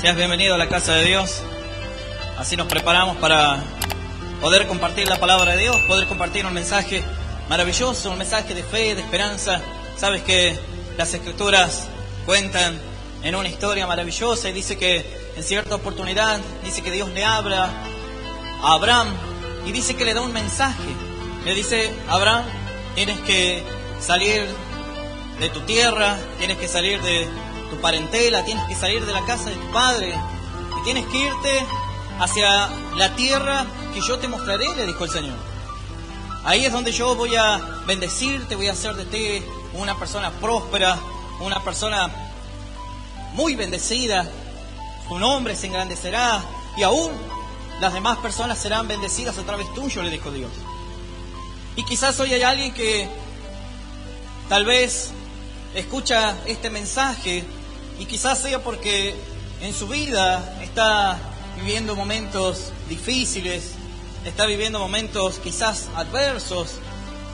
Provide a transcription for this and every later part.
Seas bienvenido a la casa de Dios. Así nos preparamos para poder compartir la palabra de Dios, poder compartir un mensaje maravilloso, un mensaje de fe, de esperanza. Sabes que las Escrituras cuentan en una historia maravillosa y dice que en cierta oportunidad, dice que Dios le habla a Abraham y dice que le da un mensaje. Le dice: Abraham, tienes que salir de tu tierra, tienes que salir de tu parentela, tienes que salir de la casa de tu padre y tienes que irte hacia la tierra que yo te mostraré, le dijo el Señor. Ahí es donde yo voy a bendecirte, voy a hacer de ti una persona próspera, una persona muy bendecida. Tu nombre se engrandecerá y aún las demás personas serán bendecidas a través tuyo, le dijo Dios. Y quizás hoy hay alguien que tal vez escucha este mensaje y quizás sea porque en su vida está viviendo momentos difíciles, está viviendo momentos quizás adversos,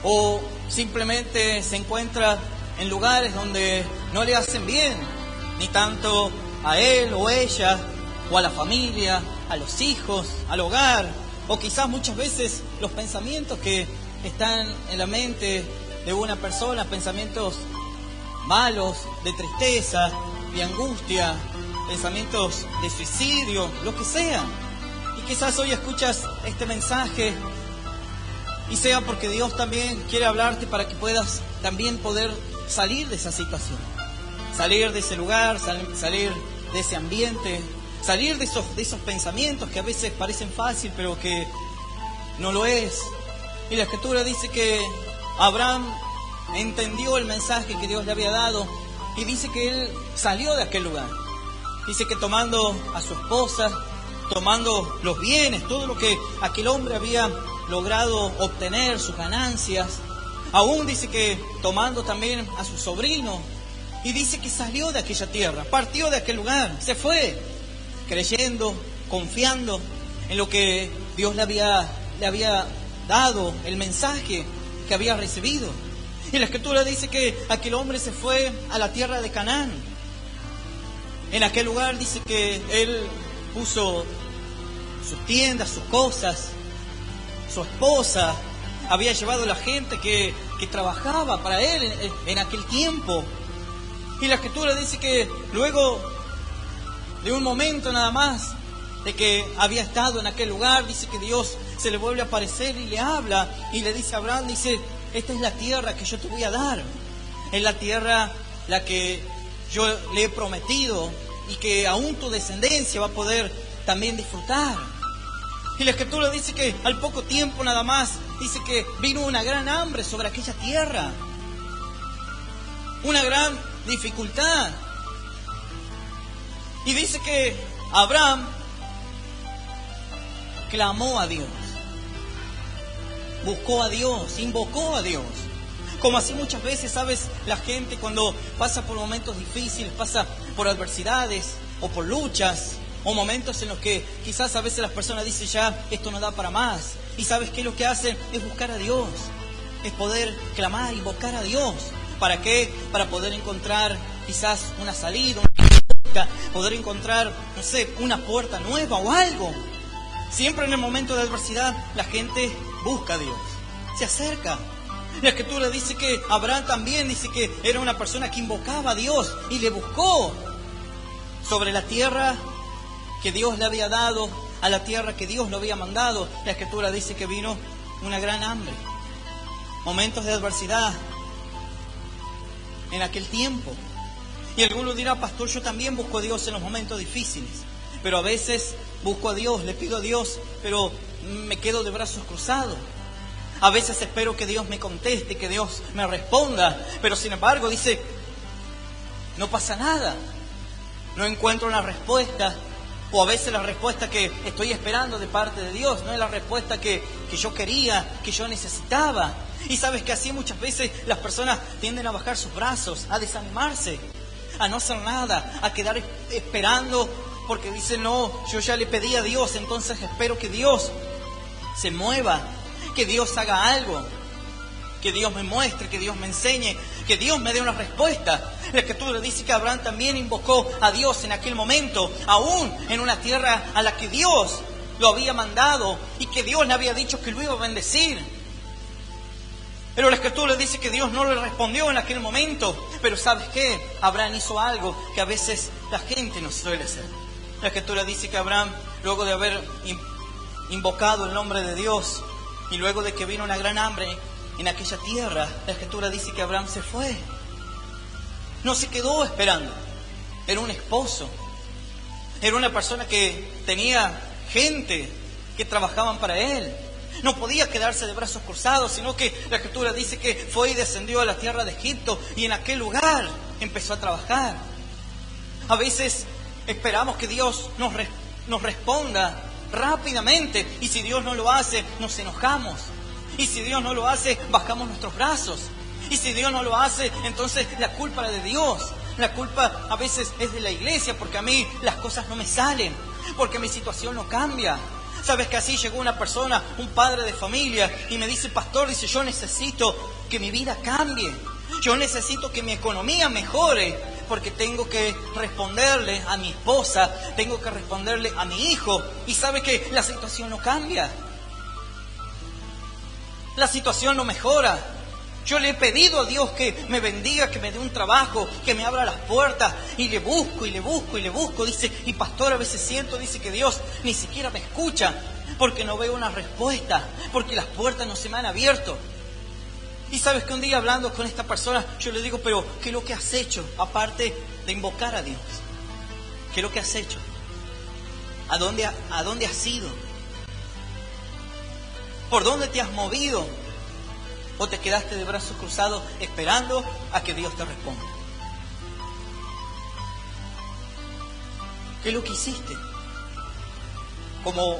o simplemente se encuentra en lugares donde no le hacen bien, ni tanto a él o ella, o a la familia, a los hijos, al hogar, o quizás muchas veces los pensamientos que están en la mente de una persona, pensamientos malos, de tristeza, de angustia, pensamientos de suicidio, lo que sea. Y quizás hoy escuchas este mensaje y sea porque Dios también quiere hablarte para que puedas también poder salir de esa situación, salir de ese lugar, salir de ese ambiente, salir de esos pensamientos que a veces parecen fácil pero que no lo es. Y la Escritura dice que Abraham entendió el mensaje que Dios le había dado y dice que él salió de aquel lugar. Dice que tomando a su esposa, tomando los bienes, todo lo que aquel hombre había logrado obtener, sus ganancias, aún dice que tomando también a su sobrino, y dice que salió de aquella tierra, partió de aquel lugar, se fue, creyendo, confiando en lo que Dios le había dado, el mensaje que había recibido. Y la Escritura dice que aquel hombre se fue a la tierra de Canaán. En aquel lugar dice que él puso sus tiendas, sus cosas, su esposa, había llevado a la gente que trabajaba para él en aquel tiempo. Y la Escritura dice que luego de un momento nada más de que había estado en aquel lugar, dice que Dios se le vuelve a aparecer y le habla y le dice a Abraham, dice: esta es la tierra que yo te voy a dar, es la tierra la que yo le he prometido y que aún tu descendencia va a poder también disfrutar. Y la Escritura dice que al poco tiempo nada más, dice que vino una gran hambre sobre aquella tierra, una gran dificultad. Y dice que Abraham clamó a Dios, buscó a Dios, invocó a Dios. Como así muchas veces, ¿sabes? La gente cuando pasa por momentos difíciles, pasa por adversidades o por luchas, o momentos en los que quizás a veces las personas dicen: ya, esto no da para más. Y ¿sabes qué? Lo que hacen es buscar a Dios, es poder clamar, invocar a Dios. ¿Para qué? Para poder encontrar quizás una salida, poder encontrar, no sé, una puerta nueva o algo. Siempre en el momento de adversidad la gente busca a Dios, se acerca. La Escritura dice que Abraham también dice que era una persona que invocaba a Dios y le buscó sobre la tierra que Dios le había dado, a la tierra que Dios lo había mandado. La Escritura dice que vino una gran hambre, momentos de adversidad en aquel tiempo. Y alguno dirá: pastor, yo también busco a Dios en los momentos difíciles, pero a veces busco a Dios, le pido a Dios, pero me quedo de brazos cruzados. A veces espero que Dios me conteste, que Dios me responda, pero sin embargo, dice, no pasa nada. No encuentro una respuesta, o a veces la respuesta que estoy esperando de parte de Dios no es la respuesta que yo quería, que yo necesitaba. Y sabes que así muchas veces las personas tienden a bajar sus brazos, a desanimarse, a no hacer nada, a quedar esperando, porque dicen: no, yo ya le pedí a Dios, entonces espero que Dios se mueva, que Dios haga algo. que Dios me muestre, que Dios me enseñe, que Dios me dé una respuesta. La Escritura dice que Abraham también invocó a Dios en aquel momento, aún en una tierra a la que Dios lo había mandado y que Dios le había dicho que lo iba a bendecir. Pero la Escritura dice que Dios no le respondió en aquel momento. Pero ¿sabes qué? Abraham hizo algo que a veces la gente no suele hacer. La Escritura dice que Abraham, luego de haber invocado el nombre de Dios y luego de que vino una gran hambre en aquella tierra, la Escritura dice que Abraham se fue. No se quedó esperando. Era un esposo. Era una persona que tenía gente que trabajaban para él. No podía quedarse de brazos cruzados, sino que la Escritura dice que fue y descendió a la tierra de Egipto y en aquel lugar empezó a trabajar. A veces esperamos que Dios nos responda rápidamente, y si Dios no lo hace, nos enojamos. Y si Dios no lo hace, bajamos nuestros brazos. Y si Dios no lo hace, entonces la culpa es de Dios. La culpa a veces es de la iglesia, porque a mí las cosas no me salen, porque mi situación no cambia. Sabes que así llegó una persona, un padre de familia, y me dice: pastor, dice, yo necesito que mi vida cambie. Yo necesito que mi economía mejore, porque tengo que responderle a mi esposa, tengo que responderle a mi hijo. Y sabe que la situación no cambia. La situación no mejora. Yo le he pedido a Dios que me bendiga, que me dé un trabajo, que me abra las puertas, y le busco, y le busco, y le busco. Dice, y pastor, a veces siento, dice, que Dios ni siquiera me escucha, porque no veo una respuesta, porque las puertas no se me han abierto. Y sabes que un día hablando con esta persona, yo le digo, pero ¿qué es lo que has hecho? Aparte de invocar a Dios, ¿qué es lo que has hecho? ¿A dónde has ido? ¿Por dónde te has movido? ¿O te quedaste de brazos cruzados esperando a que Dios te responda? ¿Qué es lo que hiciste? Como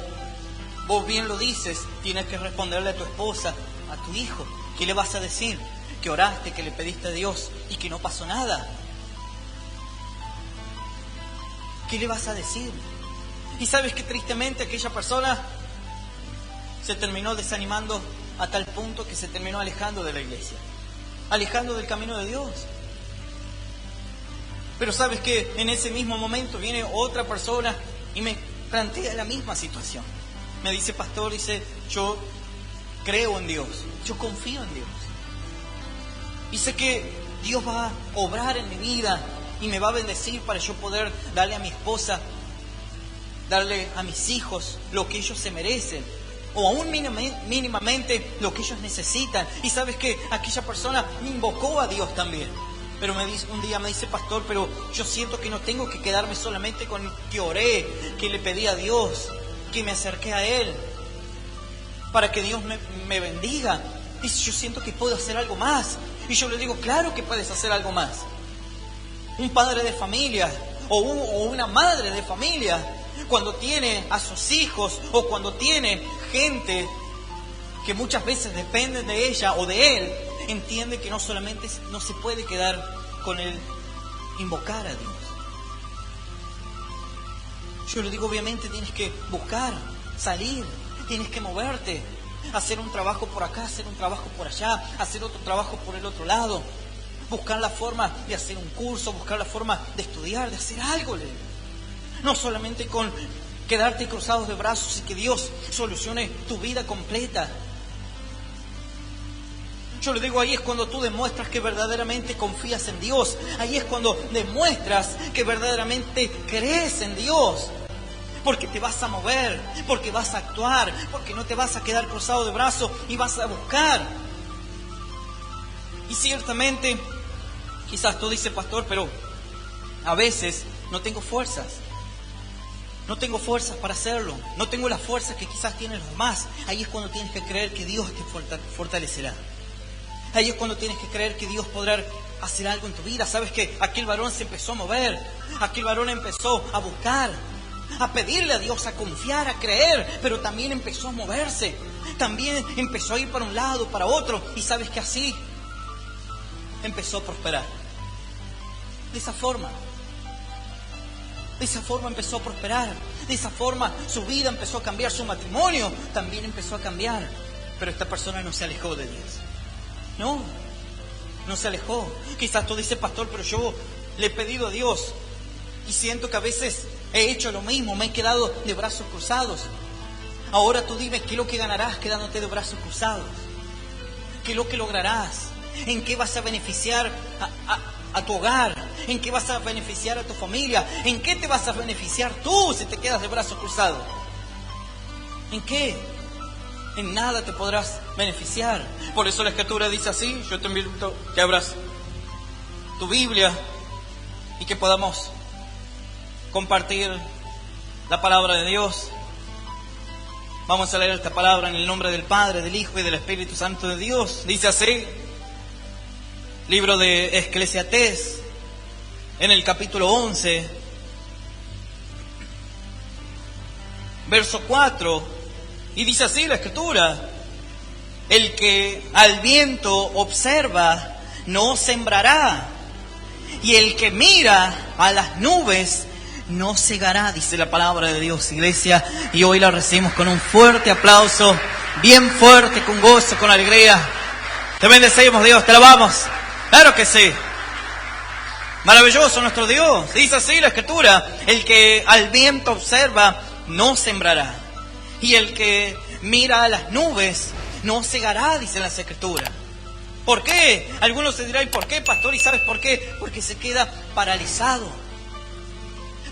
vos bien lo dices, tienes que responderle a tu esposa, a tu hijo. ¿Qué le vas a decir? Que oraste, que le pediste a Dios y que no pasó nada. ¿Qué le vas a decir? Y sabes que tristemente aquella persona se terminó desanimando a tal punto que se terminó alejando de la iglesia, alejando del camino de Dios. Pero sabes que en ese mismo momento viene otra persona y me plantea la misma situación. Me dice, pastor, dice, yo creo en Dios, yo confío en Dios. Y sé que Dios va a obrar en mi vida y me va a bendecir para yo poder darle a mi esposa, darle a mis hijos lo que ellos se merecen, o aún mínimamente lo que ellos necesitan. Y sabes que aquella persona me invocó a Dios también. Pero un día me dice, pastor, pero yo siento que no tengo que quedarme solamente con que oré, que le pedí a Dios, que me acerqué a Él, para que Dios me bendiga. Dice, yo siento que puedo hacer algo más. Y yo le digo, claro que puedes hacer algo más. Un padre de familia o una madre de familia, cuando tiene a sus hijos o cuando tiene gente que muchas veces dependen de ella o de él, entiende que no solamente no se puede quedar con el invocar a Dios. Yo le digo, obviamente tienes que buscar, salir, tienes que moverte, hacer un trabajo por acá, hacer un trabajo por allá, hacer otro trabajo por el otro lado, buscar la forma de hacer un curso, buscar la forma de estudiar, de hacer algo. No solamente con quedarte cruzados de brazos y que Dios solucione tu vida completa. Yo le digo, ahí es cuando tú demuestras que verdaderamente confías en Dios. Ahí es cuando demuestras que verdaderamente crees en Dios. Porque te vas a mover, porque vas a actuar, porque no te vas a quedar cruzado de brazos y vas a buscar. Y ciertamente, quizás tú dices, pastor, pero a veces no tengo fuerzas. No tengo fuerzas para hacerlo. No tengo las fuerzas que quizás tienen los demás. Ahí es cuando tienes que creer que Dios te fortalecerá. Ahí es cuando tienes que creer que Dios podrá hacer algo en tu vida. Sabes que aquel varón se empezó a mover. Aquel varón empezó a buscar, a pedirle a Dios, a confiar, a creer. Pero también empezó a moverse. También empezó a ir para un lado, para otro. Y sabes que así empezó a prosperar. De esa forma empezó a prosperar. De esa forma su vida empezó a cambiar. Su matrimonio también empezó a cambiar. Pero esta persona no se alejó de Dios. No se alejó. Quizás tú dices, pastor, pero yo le he pedido a Dios y siento que a veces he hecho lo mismo, me he quedado de brazos cruzados. Ahora tú dime, ¿qué es lo que ganarás quedándote de brazos cruzados? ¿Qué es lo que lograrás? ¿En qué vas a beneficiar a tu hogar? ¿En qué vas a beneficiar a tu familia? ¿En qué te vas a beneficiar tú si te quedas de brazos cruzados? ¿En qué? En nada te podrás beneficiar. Por eso la Escritura dice así. Yo te invito que abras tu Biblia y que podamos compartir la palabra de Dios. Vamos a leer esta palabra en el nombre del Padre, del Hijo y del Espíritu Santo de Dios. Dice así, libro de Eclesiastés, en el capítulo 11, verso 4, y dice así la Escritura: el que al viento observa no sembrará, y el que mira a las nubes no cegará, dice la palabra de Dios, iglesia, y hoy la recibimos con un fuerte aplauso, bien fuerte, con gozo, con alegría. Te bendecimos, Dios, te alabamos. Claro que sí. Maravilloso nuestro Dios. Dice así la Escritura: el que al viento observa no sembrará, y el que mira a las nubes no cegará, dice la Escritura. ¿Por qué? Algunos se dirán, ¿y por qué, pastor? ¿Y sabes por qué? Porque se queda paralizado.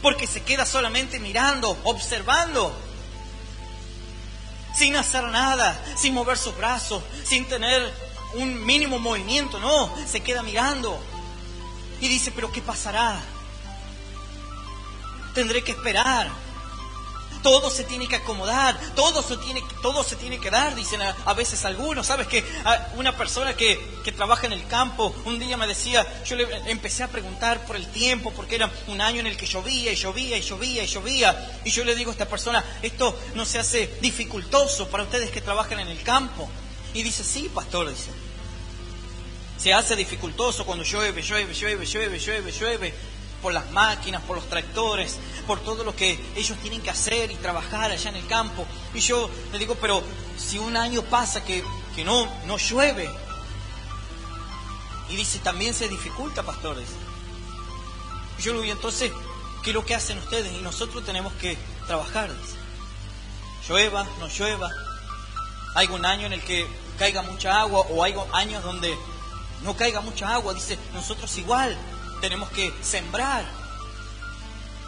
Porque se queda solamente mirando, observando, sin hacer nada, sin mover sus brazos, sin tener un mínimo movimiento. No, se queda mirando. Y dice, ¿pero qué pasará? Tendré que esperar. Todo se tiene que acomodar, todo se tiene que dar, dicen a veces algunos. ¿Sabes qué? Una persona que trabaja en el campo, un día me decía, yo le empecé a preguntar por el tiempo, porque era un año en el que llovía, y llovía, y llovía, y llovía. Y yo le digo a esta persona, esto no se hace dificultoso para ustedes que trabajan en el campo. Y dice, sí, pastor, dice. Se hace dificultoso cuando llueve, por las máquinas, por los tractores, por todo lo que ellos tienen que hacer y trabajar allá en el campo. Y yo le digo, pero si un año pasa que no llueve. Y dice, también se dificulta, pastores. Y yo le digo, entonces, ¿qué es lo que hacen ustedes? Y nosotros tenemos que trabajar, dice. Llueva, no llueva. Hay un año en el que caiga mucha agua, o hay años donde no caiga mucha agua. Dice, nosotros igual tenemos que sembrar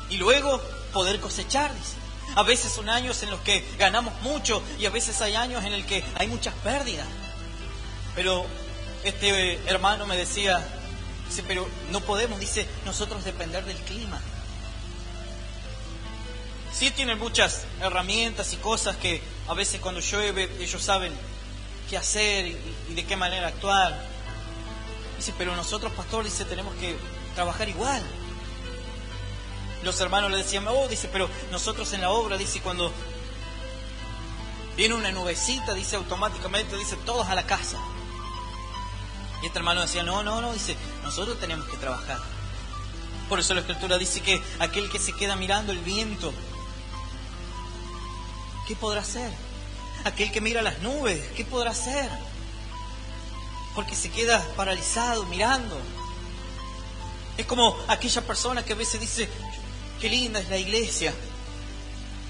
y luego poder cosechar, dice. A veces son años en los que ganamos mucho y a veces hay años en el que hay muchas pérdidas. Pero este hermano me decía, dice, pero no podemos, dice, nosotros depender del clima. Sí tienen muchas herramientas y cosas que a veces cuando llueve ellos saben qué hacer y de qué manera actuar. Dice, pero nosotros, pastor, dice, tenemos que trabajar igual. Los hermanos le decían, dice, pero nosotros en la obra, dice, cuando viene una nubecita, dice, automáticamente, dice, todos a la casa. Y este hermano decía, no, dice, nosotros tenemos que trabajar. Por eso la Escritura dice que aquel que se queda mirando el viento, ¿qué podrá hacer? Aquel que mira las nubes, ¿qué podrá hacer? Porque se queda paralizado mirando. Es como aquella persona que a veces dice, qué linda es la iglesia,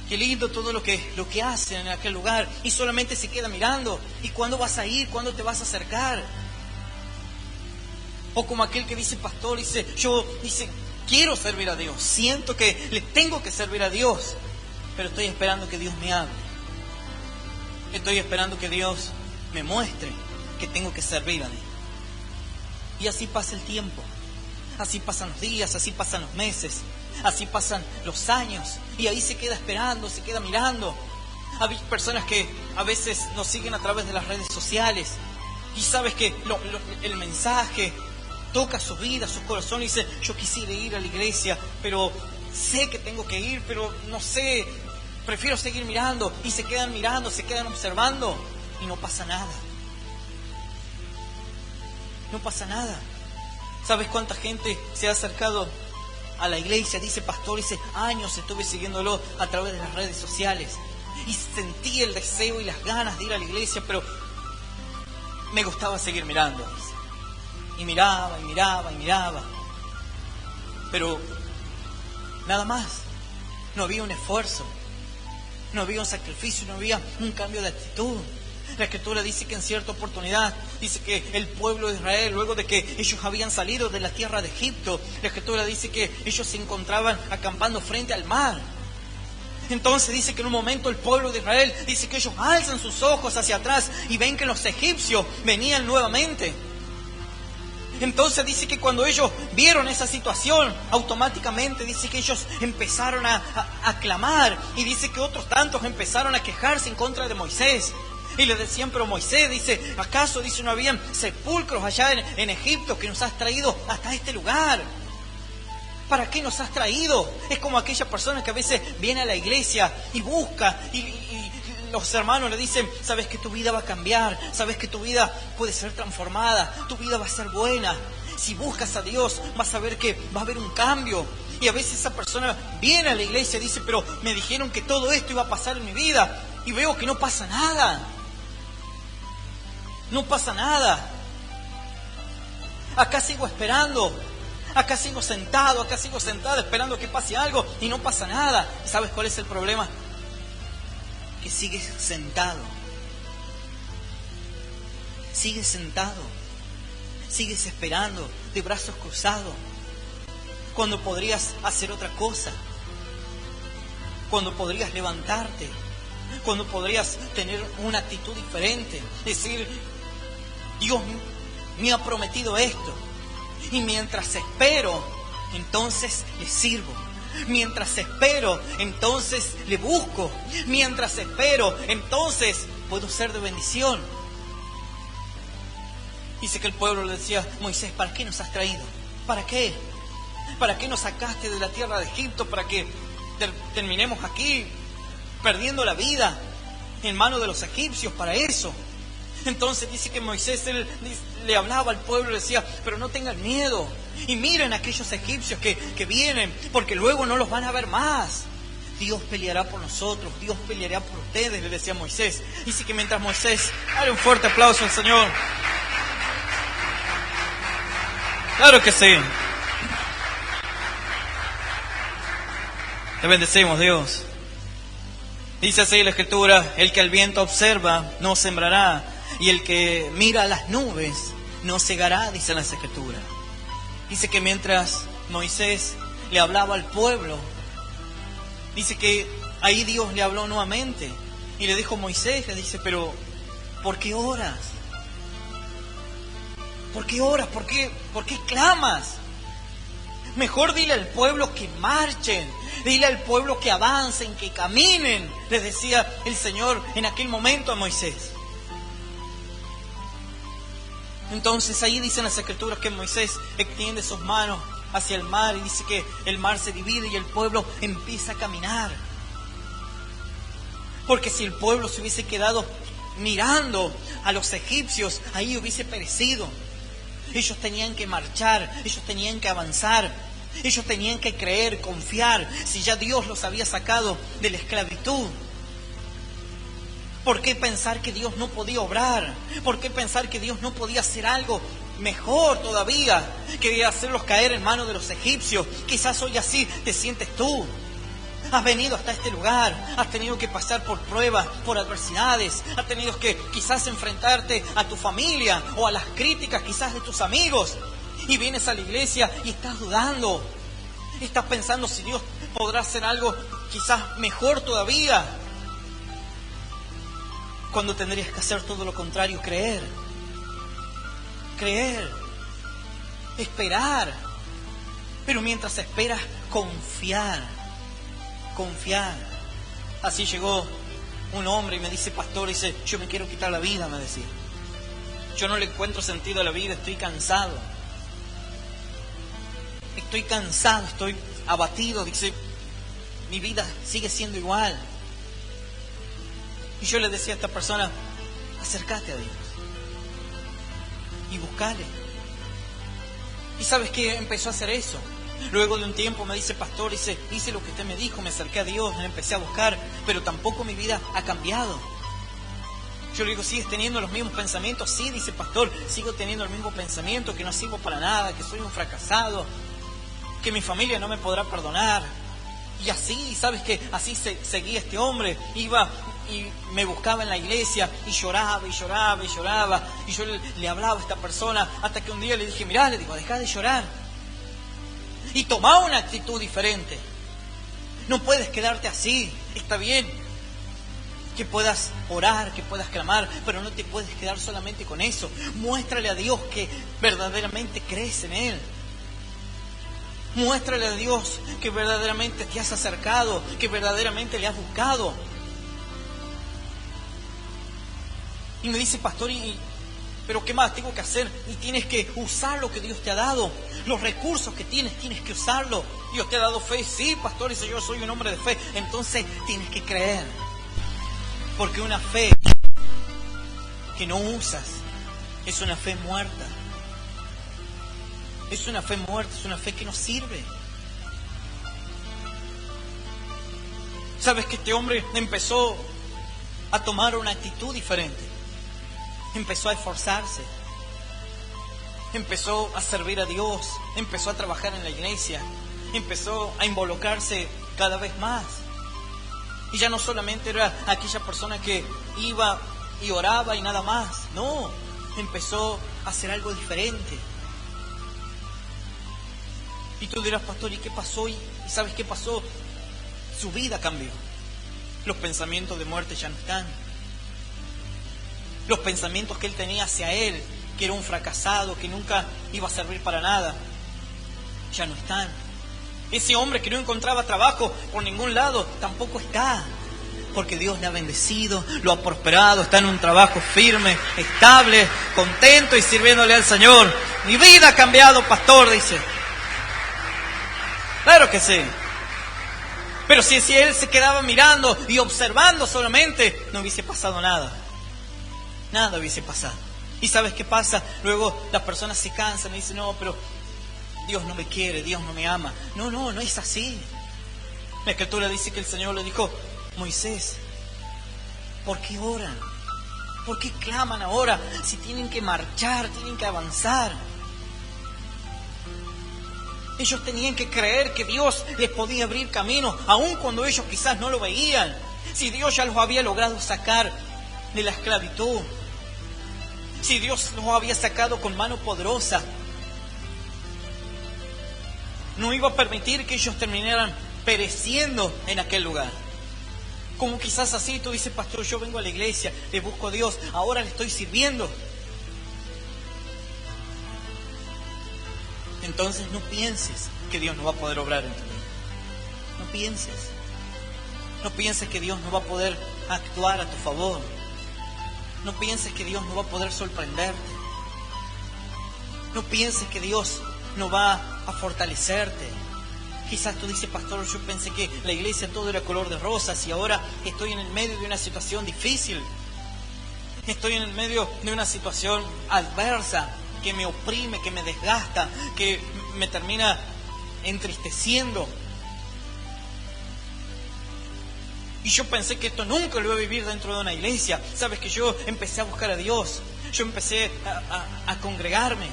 qué lindo todo lo que hacen en aquel lugar, y solamente se queda mirando. ¿Y cuándo vas a ir? ¿Cuándo te vas a acercar? O como aquel que dice, pastor, dice, quiero servir a Dios, siento que le tengo que servir a Dios, pero estoy esperando que Dios me hable. Estoy esperando que Dios me muestre que tengo que servir a Dios. Y así pasa el tiempo, así pasan los días, así pasan los meses, así pasan los años, y ahí se queda esperando, se queda mirando. Hay personas que a veces nos siguen a través de las redes sociales, y sabes que el mensaje toca su vida, su corazón, y dice, yo quisiera ir a la iglesia, pero sé que tengo que ir, pero no sé, prefiero seguir mirando. Y se quedan mirando, se quedan observando, y no pasa nada. No pasa nada. ¿Sabes cuánta gente se ha acercado a la iglesia? Dice, pastor, dice, años estuve siguiéndolo a través de las redes sociales y sentí el deseo y las ganas de ir a la iglesia, pero me gustaba seguir mirando. Y miraba, y miraba, y miraba. Pero nada más. No había un esfuerzo. No había un sacrificio, no había un cambio de actitud. La Escritura dice que en cierta oportunidad, dice que el pueblo de Israel, luego de que ellos habían salido de la tierra de Egipto, la Escritura dice que ellos se encontraban acampando frente al mar. Entonces dice que en un momento el pueblo de Israel, dice que ellos alzan sus ojos hacia atrás y ven que los egipcios venían nuevamente. Entonces dice que cuando ellos vieron esa situación, automáticamente dice que ellos empezaron a clamar. Y dice que otros tantos empezaron a quejarse en contra de Moisés. Y le decían, pero Moisés, dice, ¿acaso, dice, no habían sepulcros allá en Egipto que nos has traído hasta este lugar? ¿Para qué nos has traído? Es como aquella persona que a veces viene a la iglesia y busca y los hermanos le dicen, sabes que tu vida va a cambiar, sabes que tu vida puede ser transformada, tu vida va a ser buena. Si buscas a Dios, vas a ver que va a haber un cambio. Y a veces esa persona viene a la iglesia y dice, pero me dijeron que todo esto iba a pasar en mi vida y veo que no pasa nada. No pasa nada. Acá sigo esperando. Acá sigo sentado, acá sigo sentada esperando que pase algo y no pasa nada. ¿Sabes cuál es el problema? Que sigues sentado. Sigues sentado. Sigues esperando de brazos cruzados. Cuando podrías hacer otra cosa. Cuando podrías levantarte. Cuando podrías tener una actitud diferente. Decir, Dios me ha prometido esto. Y mientras espero, entonces le sirvo. Mientras espero, entonces le busco. Mientras espero, entonces puedo ser de bendición. Dice que el pueblo le decía, Moisés, ¿para qué nos has traído? ¿Para qué? ¿Para qué nos sacaste de la tierra de Egipto? ¿Para que terminemos aquí perdiendo la vida en manos de los egipcios? Para eso. Entonces dice que Moisés le hablaba al pueblo y le decía, pero no tengan miedo. Y miren a aquellos egipcios que vienen, porque luego no los van a ver más. Dios peleará por nosotros, Dios peleará por ustedes, le decía Moisés. Dice que mientras Moisés, dale un fuerte aplauso al Señor. Claro que sí. Te bendecimos, Dios. Dice así la Escritura, el que al viento observa no sembrará, y el que mira a las nubes no cegará, dice la Escritura. Dice que mientras Moisés le hablaba al pueblo, dice que ahí Dios le habló nuevamente y le dijo, Moisés, le dice, pero ¿por qué oras? ¿Por qué oras? ¿Por qué clamas? Mejor dile al pueblo que marchen, dile al pueblo que avancen, que caminen, le decía el Señor en aquel momento a Moisés. Entonces ahí dicen las Escrituras que Moisés extiende sus manos hacia el mar y dice que el mar se divide y el pueblo empieza a caminar. Porque si el pueblo se hubiese quedado mirando a los egipcios, ahí hubiese perecido. Ellos tenían que marchar, ellos tenían que avanzar, ellos tenían que creer, confiar, si ya Dios los había sacado de la esclavitud. ¿Por qué pensar que Dios no podía obrar? ¿Por qué pensar que Dios no podía hacer algo mejor todavía? Quería hacerlos caer en manos de los egipcios. Quizás hoy así te sientes tú. Has venido hasta este lugar, has tenido que pasar por pruebas, por adversidades, has tenido que quizás enfrentarte a tu familia o a las críticas quizás de tus amigos. Y vienes a la iglesia y estás dudando. Estás pensando si Dios podrá hacer algo quizás mejor todavía. Cuando tendrías que hacer todo lo contrario, creer, esperar. Pero mientras esperas, confiar. Así llegó un hombre y me dice, pastor, dice, yo me quiero quitar la vida, me decía. Yo no le encuentro sentido a la vida, estoy cansado. Estoy abatido, dice, mi vida sigue siendo igual. Y yo le decía a esta persona, acércate a Dios y buscale. ¿Y sabes qué? Empezó a hacer eso. Luego de un tiempo me dice, pastor, hice lo que usted me dijo, me acerqué a Dios, me empecé a buscar, pero tampoco mi vida ha cambiado. Yo le digo, ¿sigues teniendo los mismos pensamientos? Sí, dice, pastor, sigo teniendo el mismo pensamiento, que no sirvo para nada, que soy un fracasado, que mi familia no me podrá perdonar. Y así, ¿sabes qué? Así seguía este hombre, iba y me buscaba en la iglesia y lloraba y lloraba y lloraba. Y yo le hablaba a esta persona hasta que un día le dije, mirá, le digo, deja de llorar. Y tomaba una actitud diferente. No puedes quedarte así, está bien que puedas orar, que puedas clamar, pero no te puedes quedar solamente con eso. Muéstrale a Dios que verdaderamente crees en Él. Muéstrale a Dios que verdaderamente te has acercado, que verdaderamente le has buscado. Y me dice, pastor, ¿pero qué más tengo que hacer? Y tienes que usar lo que Dios te ha dado. Los recursos que tienes que usarlo. Dios te ha dado fe. Sí, pastor, dice, yo soy un hombre de fe. Entonces tienes que creer. Porque una fe que no usas es una fe muerta. Es una fe muerta, es una fe que no sirve. ¿Sabes que este hombre empezó a tomar una actitud diferente? Empezó a esforzarse. Empezó a servir a Dios. Empezó a trabajar en la iglesia. Empezó a involucrarse cada vez más. Y ya no solamente era aquella persona que iba y oraba y nada más. No, empezó a hacer algo diferente. Y tú dirás, pastor, ¿y qué pasó? ¿Y sabes qué pasó? Su vida cambió. Los pensamientos de muerte ya no están. Los pensamientos que él tenía hacia él, que era un fracasado, que nunca iba a servir para nada, ya no están. Ese hombre que no encontraba trabajo por ningún lado, tampoco está. Porque Dios le ha bendecido, lo ha prosperado, está en un trabajo firme, estable, contento y sirviéndole al Señor. Mi vida ha cambiado, pastor, dice. Claro que sí. Pero si él se quedaba mirando y observando solamente, no hubiese pasado nada. Nada hubiese pasado. ¿Y sabes qué pasa? Luego las personas se cansan y dicen, no, pero Dios no me quiere, Dios no me ama. No es así. La Escritura dice que el Señor le dijo, Moisés, ¿por qué oran? ¿Por qué claman ahora? Si tienen que marchar, tienen que avanzar. Ellos tenían que creer que Dios les podía abrir camino, aun cuando ellos quizás no lo veían. Si Dios ya los había logrado sacar de la esclavitud. Si Dios los había sacado con mano poderosa. No iba a permitir que ellos terminaran pereciendo en aquel lugar. Como quizás así tú dices, pastor, yo vengo a la iglesia, le busco a Dios, ahora le estoy sirviendo. Entonces no pienses que Dios no va a poder obrar en tu vida. No pienses. No pienses que Dios no va a poder actuar a tu favor. No pienses que Dios no va a poder sorprenderte. No pienses que Dios no va a fortalecerte. Quizás tú dices, pastor, yo pensé que la iglesia todo era color de rosas y ahora estoy en el medio de una situación difícil. Estoy en el medio de una situación adversa que me oprime, que me desgasta, que me termina entristeciendo. Y yo pensé que esto nunca lo iba a vivir dentro de una iglesia. Sabes que yo empecé a buscar a Dios. Yo empecé a congregarme.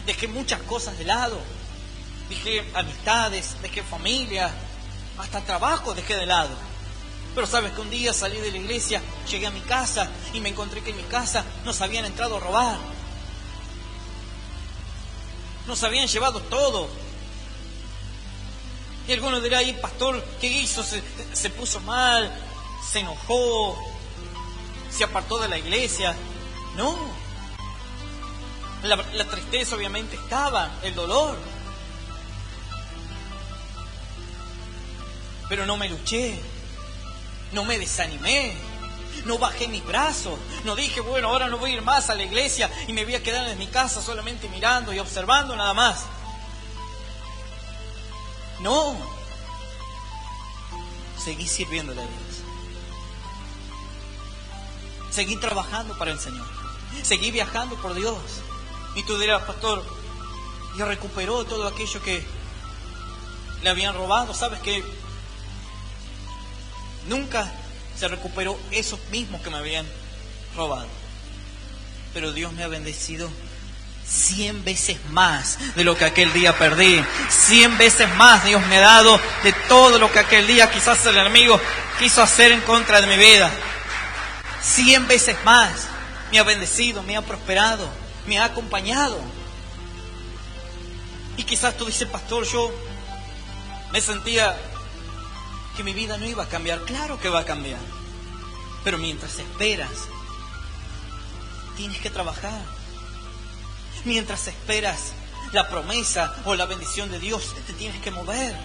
Dejé muchas cosas de lado. Dejé amistades, dejé familia, hasta trabajo dejé de lado. Pero sabes que un día salí de la iglesia, llegué a mi casa y me encontré que en mi casa nos habían entrado a robar. Nos habían llevado todo. Y algunos dirán, ¿y pastor qué hizo? Se puso mal, se enojó, se apartó de la iglesia. No. La tristeza obviamente estaba, el dolor. Pero no me luché, no me desanimé, no bajé mis brazos, no dije, bueno, ahora no voy a ir más a la iglesia y me voy a quedar en mi casa solamente mirando y observando nada más. No, seguí sirviéndole a Dios. Seguí trabajando para el Señor. Seguí viajando por Dios. Y tú dirás, pastor, y recuperó todo aquello que le habían robado. ¿Sabes qué? Nunca se recuperó esos mismos que me habían robado. Pero Dios me ha bendecido 100 veces más de lo que aquel día perdí. 100 veces más Dios me ha dado de todo lo que aquel día quizás el enemigo quiso hacer en contra de mi vida. 100 veces más me ha bendecido, me ha prosperado, me ha acompañado. Y quizás tú dices, pastor, yo me sentía que mi vida no iba a cambiar. Claro que va a cambiar. Pero mientras esperas, tienes que trabajar. Mientras esperas la promesa o la bendición de Dios, te tienes que mover.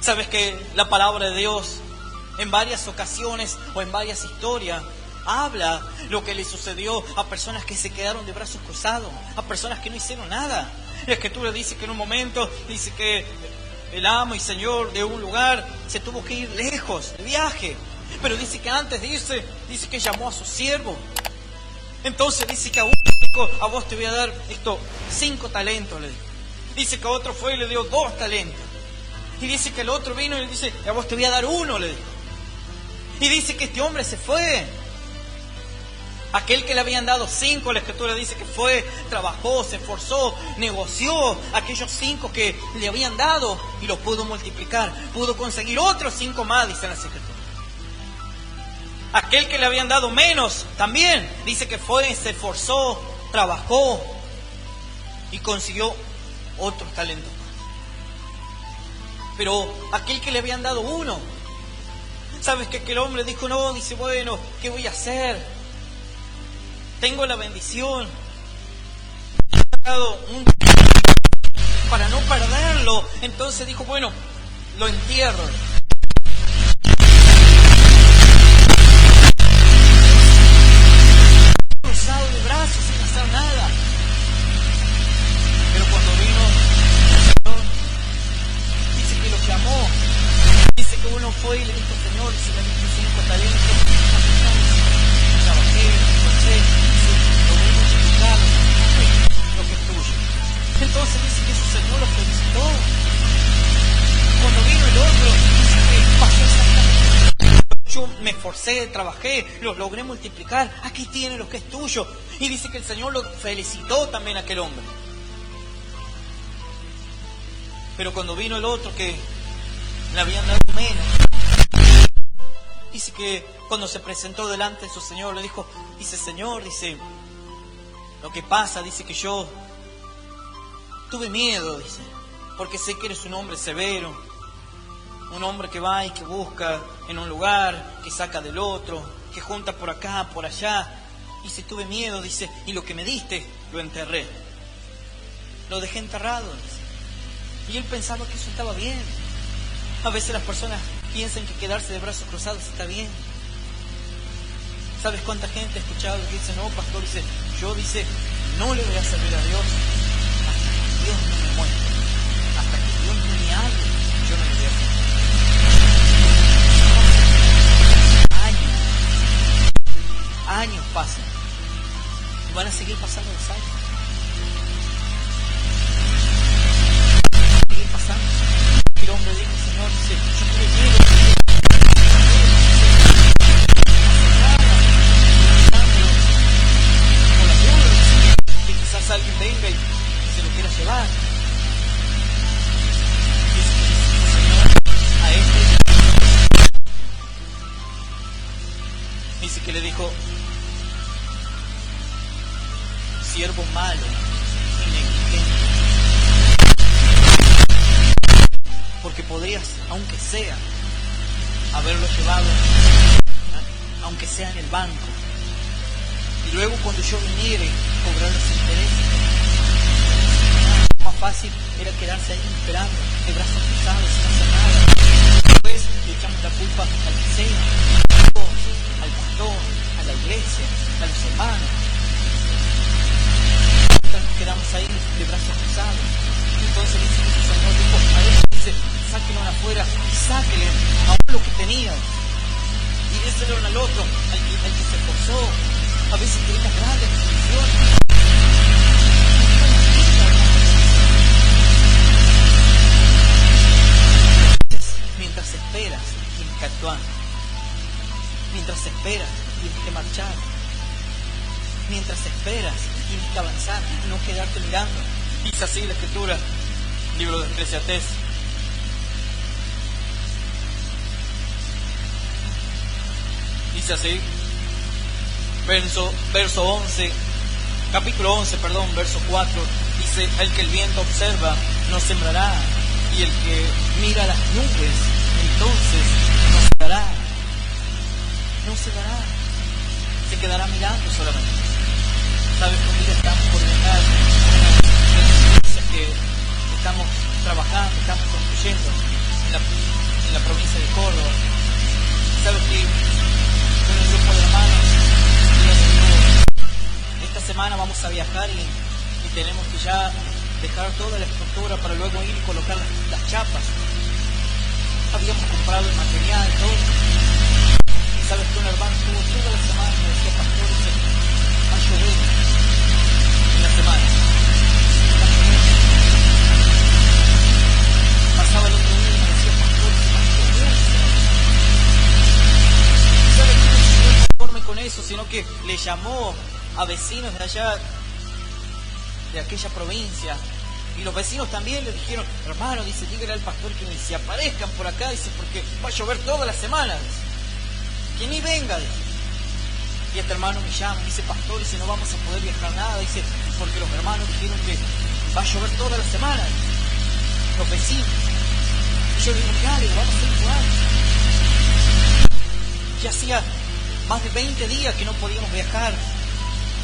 Sabes que la palabra de Dios en varias ocasiones o en varias historias habla lo que le sucedió a personas que se quedaron de brazos cruzados, a personas que no hicieron nada. La Escritura dice que en un momento dice que el amo y señor de un lugar se tuvo que ir lejos de viaje, pero dice que antes de irse, dice que llamó a su siervo. Entonces dice que a uno dijo, a vos te voy a dar 5 talentos, le dijo. Dice que a otro fue y le dio 2 talentos. Y dice que el otro vino y le dice, a vos te voy a dar 1, le dijo. Y dice que este hombre se fue. Aquel que le habían dado 5, la Escritura dice que fue, trabajó, se esforzó, negoció aquellos 5 que le habían dado y los pudo multiplicar. Pudo conseguir otros 5 más, dice la Escritura. Aquel que le habían dado menos, también dice que fue, se esforzó, trabajó y consiguió otros talentos. Pero aquel que le habían dado 1, ¿sabes qué? Que el hombre dijo, no, dice, bueno, ¿qué voy a hacer? Tengo la bendición. He dado para no perderlo. Entonces dijo, bueno, lo entierro. Cruzado de brazos sin hacer nada. Pero cuando vino el Señor, dice que lo llamó. Dice que uno fue y le dijo, Señor, si me diste 5 talentos, trabajé, esforcé, logré multiplicar lo que es tuyo. Entonces dice que su Señor lo felicitó. Cuando vino el otro, dice que pasó exactamente. Yo me esforcé, trabajé, lo logré multiplicar. Aquí tiene lo que es tuyo. Y dice que el Señor lo felicitó también a aquel hombre. Pero cuando vino el otro que le habían dado menos, dice que cuando se presentó delante de su Señor, le dijo, dice, Señor, dice, lo que pasa, dice que yo tuve miedo, dice, porque sé que eres un hombre severo, un hombre que va y que busca en un lugar, que saca del otro, que junta por acá, por allá. Dice, tuve miedo, dice, y lo que me diste, lo enterré. Lo dejé enterrado, dice. Y él pensaba que eso estaba bien. A veces las personas piensan que quedarse de brazos cruzados está bien. ¿Sabes cuánta gente ha escuchado que dice, no, pastor, dice, yo, dice, no le voy a servir a Dios hasta que Dios no me muestre, hasta que Dios no me hable, yo no le voy a servir. Años pasan y van a seguir pasando los años. Van a seguir pasando. Y el hombre dijo, Señor, dice, yo tuve miedo. Con la duda, que quizás alguien venga y se lo quiera llevar. Dice, Señor, a este dice que le dijo, siervo malo y negligente, porque podrías, aunque sea, haberlo llevado, aunque sea en el banco, y luego cuando yo viniere cobrar los intereses. Lo más fácil era quedarse ahí esperando, de brazos cruzados, sin hacer nada. Después le echamos la culpa al que sea, al pastor, a la iglesia, a los hermanos. Quedamos ahí de brazos cruzados. Entonces dice que su Señor dijo a ellos, dice, sáquenlo afuera y sáquenle aún lo que tenían. Y déselo al otro, al que se esforzó. A veces tenemos grandes decisiones. Mientras esperas, tienes que actuar. Mientras esperas, tienes que marchar. Mientras esperas, tienes que avanzar y no quedarte mirando. Dice así la Escritura, libro de Eclesiastés. Dice así, verso 11, capítulo 11, verso 4, dice: el que el viento observa no sembrará, y el que mira las nubes entonces no se dará. No se dará, se quedará mirando solamente. Sabes, conmigo estamos por dejar una que estamos trabajando, estamos construyendo en la provincia de Córdoba. Sabes que con el grupo de hermanos, esta semana vamos a viajar y tenemos que ya dejar toda la estructura para luego ir y colocar las chapas. Habíamos comprado el material, todo. Y sabes que un hermano estuvo toda la semana, me decía: pastor, va a llover en la semana. Va a llover. Pasaba el otro día y me decía: pastor, va a llover. Y sabes que no se conforme con eso, sino que le llamó a vecinos de allá, de aquella provincia. Y los vecinos también le dijeron: hermano, dice, dígale al pastor que ni se aparezcan por acá, dice, porque va a llover toda la semana, dice. Que ni venga, dice. Y este hermano me llama y dice: pastor, dice, no vamos a poder viajar nada, dice, porque los hermanos dijeron que va a llover toda la semana, dice. Los vecinos. Y yo le digo: dale, vamos a hacer igual. Ya hacía más de 20 días que no podíamos viajar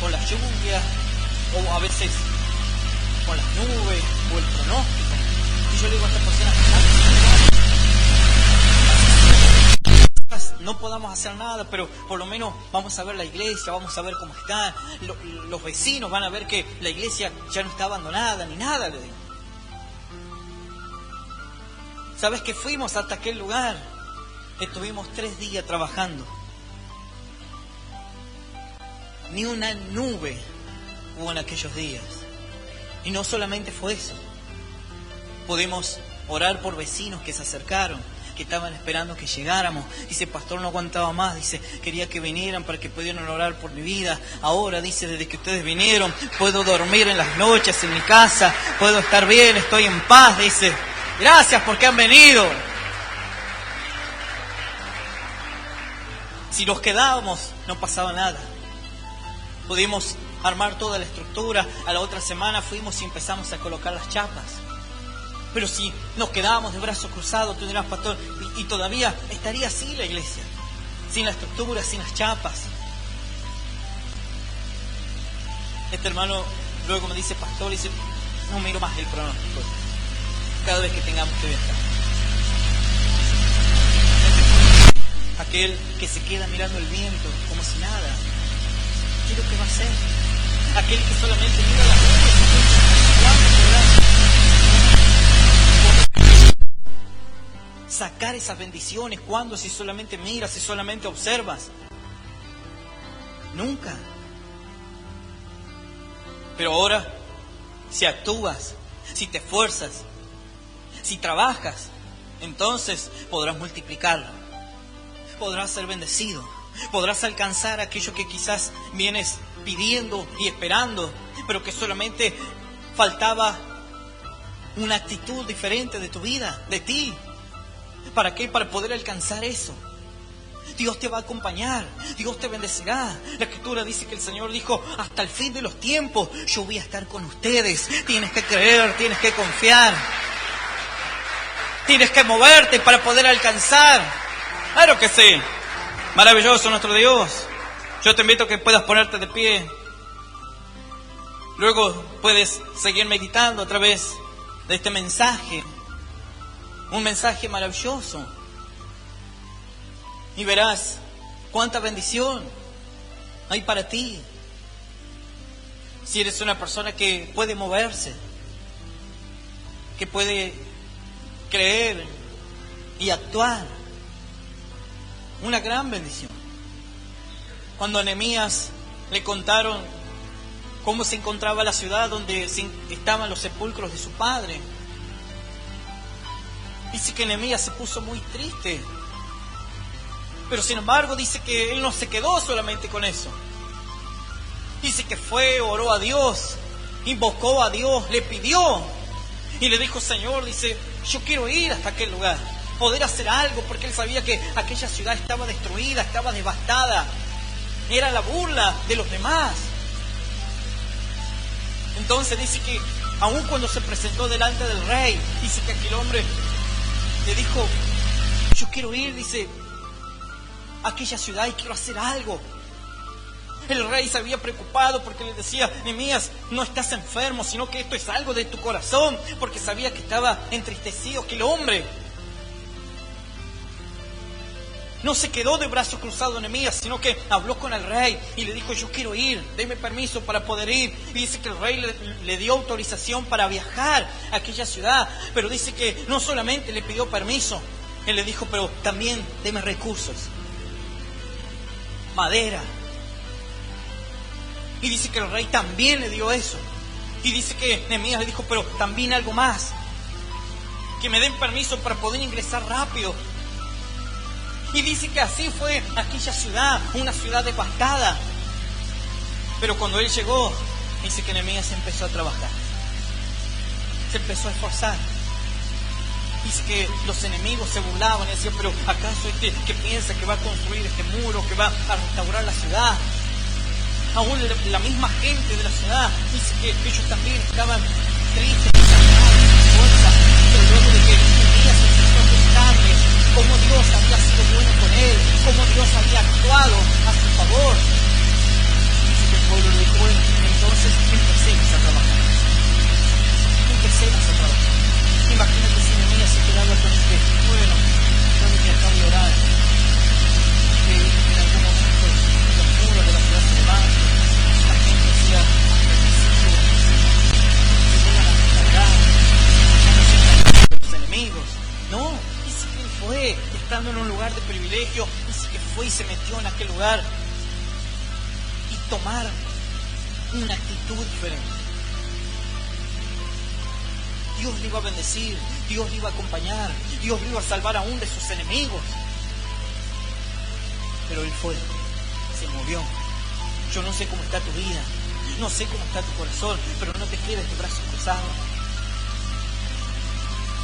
por las lluvias, o a veces con las nubes, o el pronóstico. Y yo le digo a esta persona: no podamos hacer nada, pero por lo menos vamos a ver la iglesia, vamos a ver cómo está. Los vecinos van a ver que la iglesia ya no está abandonada, ni nada, le digo. ¿Sabes que fuimos hasta aquel lugar? Estuvimos 3 días trabajando. Ni una nube hubo en aquellos días. Y no solamente fue eso. Pudimos orar por vecinos que se acercaron, que estaban esperando que llegáramos. Dice: pastor, no aguantaba más, dice, quería que vinieran para que pudieran orar por mi vida. Ahora, dice, desde que ustedes vinieron, puedo dormir en las noches en mi casa, puedo estar bien, estoy en paz, dice. Gracias porque han venido. Si nos quedábamos, no pasaba nada. Pudimos armar toda la estructura. A la otra semana fuimos y empezamos a colocar las chapas. Pero si nos quedábamos de brazos cruzados, tú dirás: pastor, y todavía estaría así la iglesia, sin la estructura, sin las chapas. Este hermano luego me dice: pastor, dice, no miro más el pronóstico cada vez que tengamos que viajar. Aquel que se queda mirando el viento como si nada, ¿qué es lo que va a hacer? Aquel que solamente mira las nubes, ¿cuándo podrá sacar esas bendiciones? ¿Cuándo? Si solamente miras, si solamente observas. Nunca. Pero ahora, si actúas, si te esfuerzas, si trabajas, entonces podrás multiplicarlo. Podrás ser bendecido. Podrás alcanzar aquello que quizás vienes pidiendo y esperando, pero que solamente faltaba una actitud diferente de tu vida, de ti. ¿Para qué? Para poder alcanzar eso. Dios te va a acompañar, Dios te bendecirá. La Escritura dice que el Señor dijo: hasta el fin de los tiempos yo voy a estar con ustedes. Tienes que creer, tienes que confiar, tienes que moverte para poder alcanzar. Claro que sí. Maravilloso nuestro Dios. Yo te invito a que puedas ponerte de pie. Luego puedes seguir meditando a través de este mensaje. Un mensaje maravilloso. Y verás cuánta bendición hay para ti. Si eres una persona que puede moverse, que puede creer y actuar. Una gran bendición. Cuando a Nehemías le contaron cómo se encontraba la ciudad donde estaban los sepulcros de su padre, dice que Nehemías se puso muy triste. Pero sin embargo dice que él no se quedó solamente con eso. Dice que fue, oró a Dios, invocó a Dios, le pidió y le dijo: Señor, dice, yo quiero ir hasta aquel lugar, poder hacer algo, porque él sabía que aquella ciudad estaba destruida, estaba devastada, era la burla de los demás. Entonces dice que aun cuando se presentó delante del rey, dice que aquel hombre le dijo: yo quiero ir, dice, a aquella ciudad y quiero hacer algo. El rey se había preocupado porque le decía: Nehemías, no estás enfermo, sino que esto es algo de tu corazón, porque sabía que estaba entristecido aquel hombre. No se quedó de brazos cruzados Nehemías, sino que habló con el rey y le dijo: yo quiero ir, deme permiso para poder ir. Y dice que el rey le dio autorización para viajar a aquella ciudad, pero dice que no solamente le pidió permiso, él le dijo: pero también deme recursos, madera. Y dice que el rey también le dio eso. Y dice que Nehemías le dijo: pero también algo más, que me den permiso para poder ingresar rápido. Y dice que así fue aquella ciudad, una ciudad devastada. Pero cuando él llegó, dice que Nehemías empezó a trabajar, se empezó a esforzar. Dice que los enemigos se burlaban y decían: pero ¿acaso que piensa que va a construir este muro, que va a restaurar la ciudad? Aún la misma gente de la ciudad dice que ellos también estaban tristes, pero luego de que Nehemías empezó a contarles cómo Dios había sido bueno con él, cómo Dios había actuado a su favor, dice que el pueblo le dijo: bueno, entonces empecemos a trabajar. Imagínate si Nehemías se quedaba con este: bueno, sabes que acabo de orar, que en algún momento los muros de la ciudad se levantan, la gente hacía sacrificios, que llegan a restaurar, los enemigos. No, dice que él fue, estando en un lugar de privilegio, dice que fue y se metió en aquel lugar y tomar una actitud diferente. Dios le iba a bendecir, Dios le iba a acompañar, Dios le iba a salvar aún de sus enemigos. Pero él fue, se movió. Yo no sé cómo está tu vida, no sé cómo está tu corazón, pero no te quedes de brazos cruzados.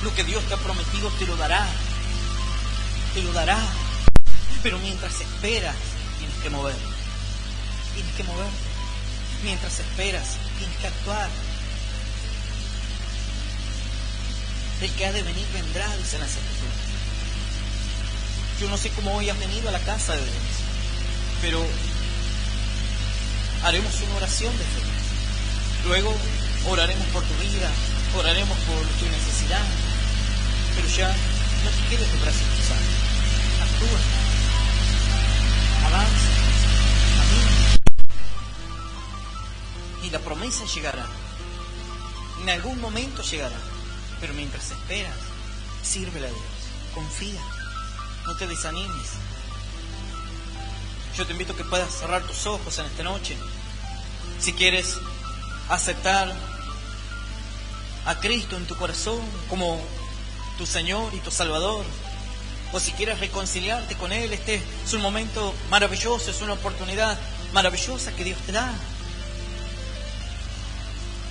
Lo que Dios te ha prometido te lo dará, te lo dará. Pero mientras esperas, tienes que moverte. Tienes que moverte. Mientras esperas, tienes que actuar. El que ha de venir vendrá, dice la Escritura. Yo no sé cómo hoy has venido a la casa de Dios, pero haremos una oración de fe. Luego oraremos por tu vida, oraremos por tu necesidad, pero ya no te quedes de brazos cruzados. Actúa, avanza, camina. Y la promesa llegará. En algún momento llegará. Pero mientras esperas, sírvele a Dios, confía, no te desanimes. Yo te invito a que puedas cerrar tus ojos en esta noche. Si quieres aceptar a Cristo en tu corazón como tu Señor y tu Salvador, o si quieres reconciliarte con Él, este es un momento maravilloso, es una oportunidad maravillosa que Dios te da.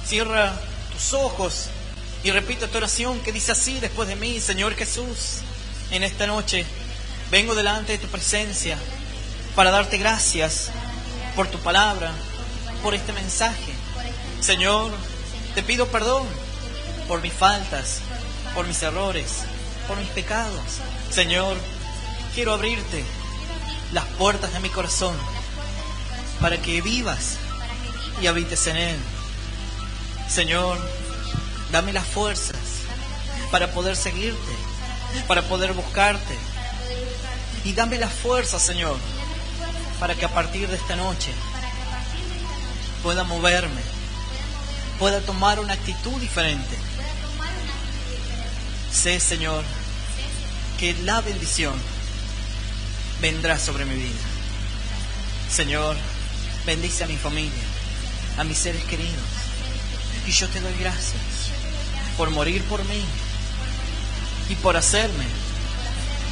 Cierra tus ojos y repite esta oración que dice así después de mí: Señor Jesús, en esta noche vengo delante de tu presencia para darte gracias por tu palabra, por este mensaje. Señor, te pido perdón por mis faltas, por mis errores, por mis pecados. Señor, quiero abrirte las puertas de mi corazón para que vivas y habites en él. Señor, dame las fuerzas para poder seguirte, para poder buscarte. Y dame las fuerzas, Señor, para que a partir de esta noche pueda moverme, pueda tomar una actitud diferente. Sé, Señor, que la bendición vendrá sobre mi vida. Señor, bendice a mi familia, a mis seres queridos. Y yo te doy gracias por morir por mí y por hacerme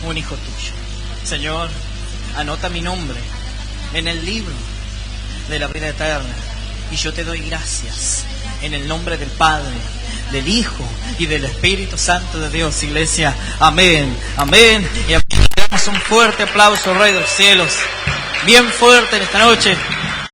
un hijo tuyo. Señor, anota mi nombre en el libro de la vida eterna. Y yo te doy gracias en el nombre del Padre, del Hijo y del Espíritu Santo de Dios, iglesia. Amén, amén. Y damos un fuerte aplauso, Rey de los cielos. Bien fuerte en esta noche.